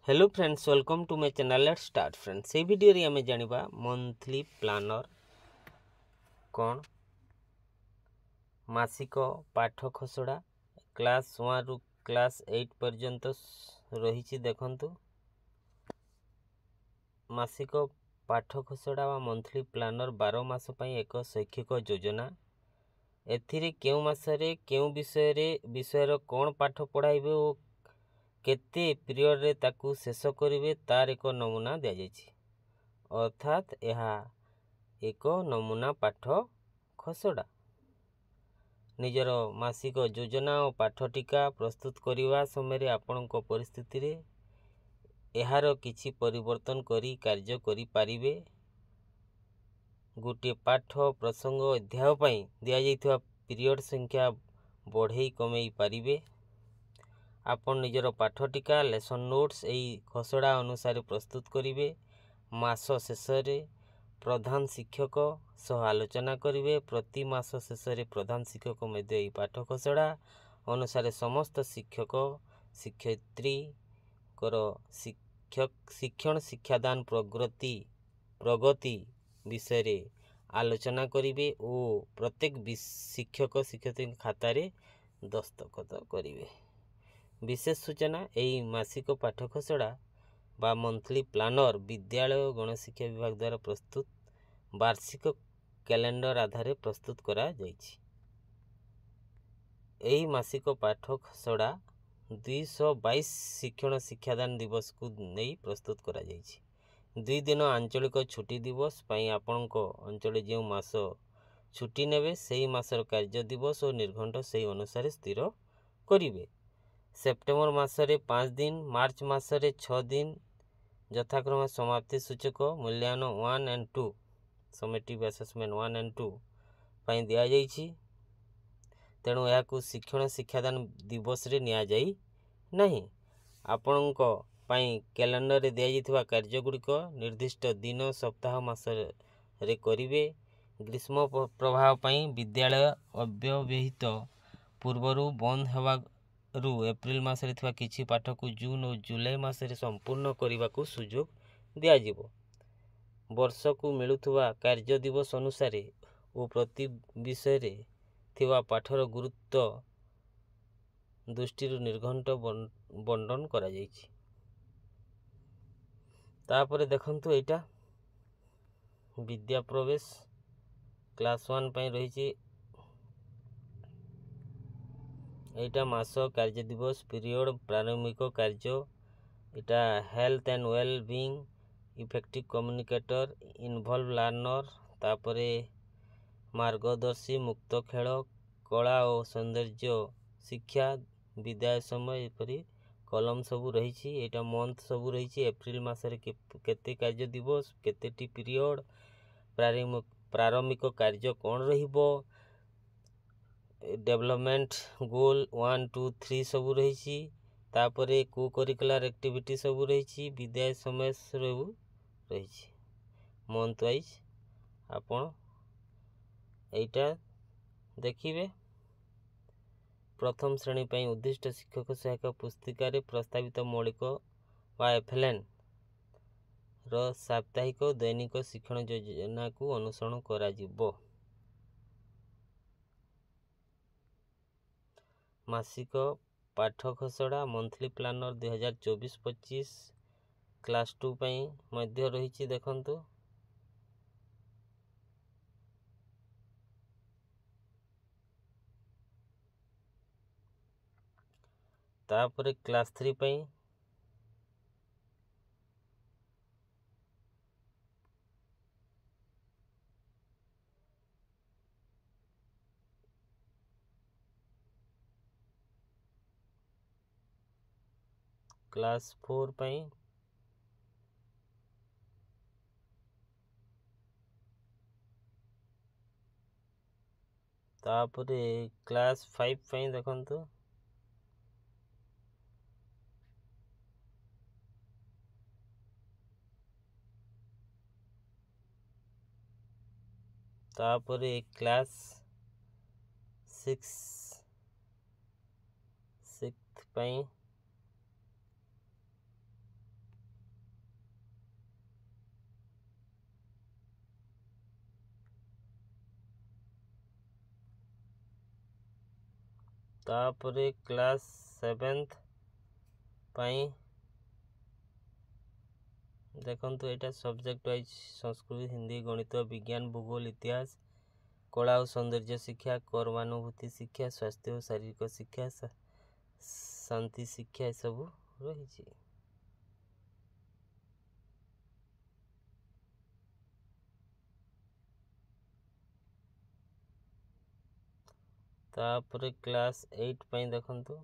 Hello friends, welcome to my channel. Let's start friends. ये video रे हमें जानिबा monthly planner कौन, मासिक पाठ खसड़ा क्लास 1 रु क्लास 8 पर्यंत रही। देखंतु मासिक पाठ खसड़ा वा मंथली प्लानर 12 मास पई एक शैक्षिक योजना। एथिरे केउ मासरे केउ विषयर कौन पाठ पढ़ाइबे ओ केते पीरियड रे ताकू शेष करिवे तार एक नमूना दिया जायछि। अर्थात यह एक नमूना पाठ खसड़ा। निजर मासिक योजना और पाठ टीका प्रस्तुत करने समय आपणक परिस्थिति रे एहार किछि परिवर्तन करी कार्य करि पारिबे। गोटे पाठ प्रसंग अध्याय पई दिया जाइथिबा पीरियड संख्या बढ़ई कमई पारिबे। आपण निजर पाठ टीका लेसन नोट्स एई खसड़ा अनुसार प्रस्तुत करिवे। मास शेष रे प्रधान शिक्षक सह आलोचना करिवे। प्रति मास शेष रे प्रधान शिक्षक मध्य एई पाठ खसड़ा अनुसार समस्त शिक्षक शिक्षयित्री कर शिक्षण शिक्षादान प्रगति विषय रे आलोचना करिवे ओ प्रत्येक शिक्षक शिक्षयित्री खाता रे दस्तखत करिवे। विशेष सूचना एई मासिक पाठ खसड़ा बा मंथली प्लानर विद्यालय गणशिक्षा विभाग द्वारा प्रस्तुत वार्षिक कैलेंडर आधार प्रस्तुत करा जायछि। एही मासिक पाठ खसड़ा 222 शिक्षण शिक्षादान दिवस को नहीं प्रस्तुत करा जायछि। 2 दिन आंचलिक छुट्टी दिवस पई आपनक अंचल जे मास छुट्टी नेबे सेही मासर कार्य दिवस और निर्घंट सेही अनुसार स्थिर करिवे। सेप्टेम्बर मासरे 5 दिन, मार्च मासरे 6 दिन यथाक्रम समाप्ति सूचक मूल्यांकन 1 and 2 समेटिव असेसमेंट 1 and 2 पई दिया जायछि। तेणु याकू शिक्षण शिक्षादान दिवस रे निया जाई नहीं। आपणक पई कैलेंडर रे दिया जाइथिबा कार्य गुड़िक निर्दिष्ट दिन सप्ताह मास रे करिवे। ग्रीष्म प्रभाव पई विद्यालय अव्यवहित पूर्वरु बंद हेबा रु एप्रिल मासरे थिबा किछि पाठ को जून और जुलाई मासरे संपूर्ण करने को सुजोग दिया जिवो। वर्ष को मिलुथुवा कार्य दिवस अनुसार ओ प्रति विषय रे थिबा पाठर गुरुत्व दृष्टि निर्घंट बंटन करा जायछि। तापरे देखंतु एटा विद्या प्रवेश क्लास 1 पई रहिछि। एटा मास कार्य दिवस पीरियड प्रारंभिक कार्य एटा health and well being effective communicator involve learner तापरे मार्गदर्शी मुक्त खेल कला और सौंदर्य शिक्षा विदाय समय एपरी कलम सबू रही। एटा मंथ सबू रही। एप्रिल मासरे केते कार्य दिवस केतेटी पीरियड प्रारंभिक कार्य कौन रहिबो डेवलपमेंट गोल 1 2 3 सबू रही। तापरे को करिकुलर एक्टिविटी सबू रही। विदाय समय सबू रही मंथ वाइज आपण एटा देखिबे। प्रथम श्रेणी पई उद्दिष्ट शिक्षक सहायक पुस्तिका रे प्रस्तावित मौलिक वा एफएलएन रो साप्ताहिक दैनिक शिक्षण योजना को अनुसरण करा जिवो। मासिक पाठ खसड़ा मंथली प्लानर 2024-25 क्लास 2 पई मध्य रही। देखंतु तापरे क्लास 3 पई क्लास 4 पई तापरे क्लास 5 पई देखंतु तापरे क्लास 6 पई तापरे क्लास 7th पाई देखंतु एटा सब्जेक्ट वाइज संस्कृत हिंदी गणित विज्ञान भूगोल इतिहास कला और सौंदर्य शिक्षा कर्मानुभूति शिक्षा स्वास्थ्य और शारीरिक शिक्षा शांति शिक्षा सब रही। तापरे क्लास 8 पाई देखंतु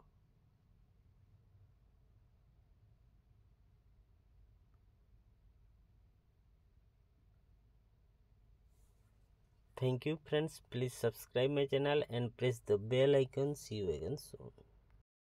Thank you friends, please subscribe my channel and press the bell icon. See you again soon.